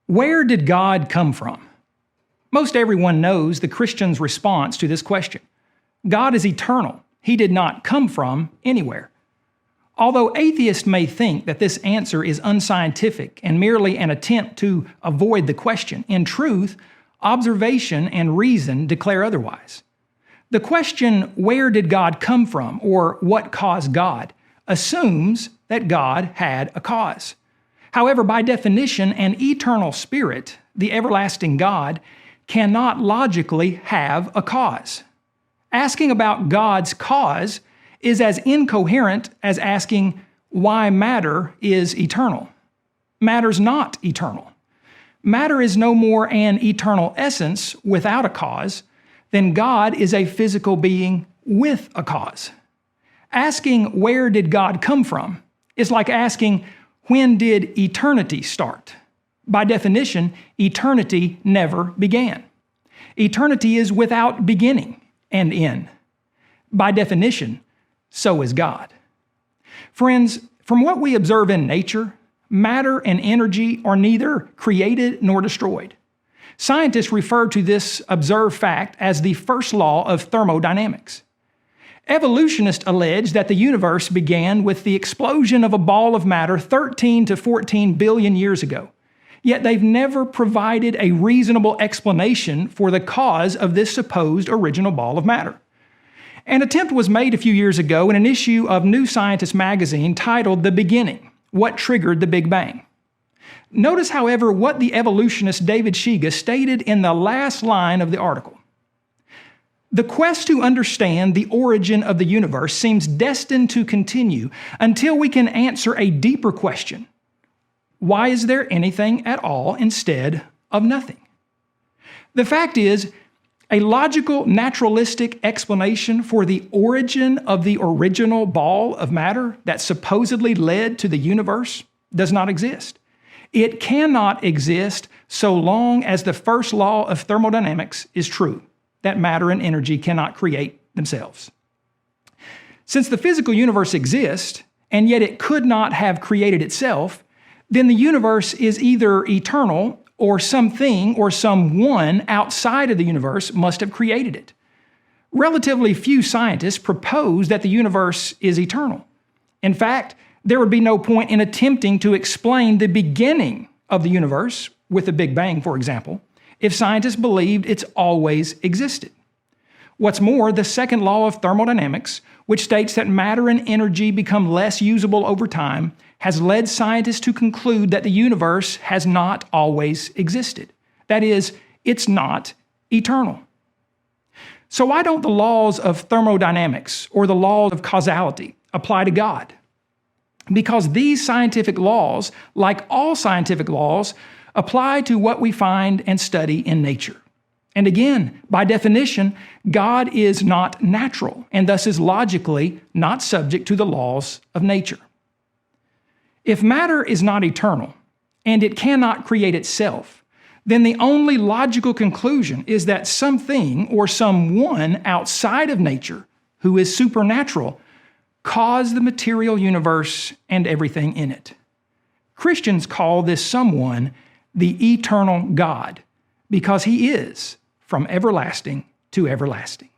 Where did God come from? Most everyone knows the Christian's response to this question. God is eternal. He did not come from anywhere. Although atheists may think that this answer is unscientific and merely an attempt to avoid the question, in truth, observation and reason declare otherwise. The question, where did God come from, or what caused God, assumes that God had a cause. However, by definition, an eternal spirit, the everlasting God, cannot logically have a cause. Asking about God's cause is as incoherent as asking why matter is eternal. Matter's not eternal. Matter is no more an eternal essence without a cause than God is a physical being with a cause. Asking where did God come from is like asking when did eternity start? By definition, eternity never began. Eternity is without beginning and end. By definition, so is God. Friends, from what we observe in nature, matter and energy are neither created nor destroyed. Scientists refer to this observed fact as the first law of thermodynamics. Evolutionists allege that the universe began with the explosion of a ball of matter 13 to 14 billion years ago. Yet they've never provided a reasonable explanation for the cause of this supposed original ball of matter. An attempt was made a few years ago in an issue of New Scientist magazine titled The Beginning: What Triggered the Big Bang? Notice, however, what the evolutionist David Shiga stated in the last line of the article. The quest to understand the origin of the universe seems destined to continue until we can answer a deeper question. Why is there anything at all instead of nothing? The fact is, a logical, naturalistic explanation for the origin of the original ball of matter that supposedly led to the universe does not exist. It cannot exist so long as the first law of thermodynamics is true, that matter and energy cannot create themselves. Since the physical universe exists, and yet it could not have created itself, then the universe is either eternal or something or someone outside of the universe must have created it. Relatively few scientists propose that the universe is eternal. In fact, there would be no point in attempting to explain the beginning of the universe, with the Big Bang, for example, if scientists believed it's always existed. What's more, the second law of thermodynamics, which states that matter and energy become less usable over time, has led scientists to conclude that the universe has not always existed. That is, it's not eternal. So why don't the laws of thermodynamics or the law of causality apply to God? Because these scientific laws, like all scientific laws, apply to what we find and study in nature. And again, by definition, God is not natural and thus is logically not subject to the laws of nature. If matter is not eternal and it cannot create itself, then the only logical conclusion is that something or someone outside of nature who is supernatural caused the material universe and everything in it. Christians call this someone the eternal God because he is from everlasting to everlasting.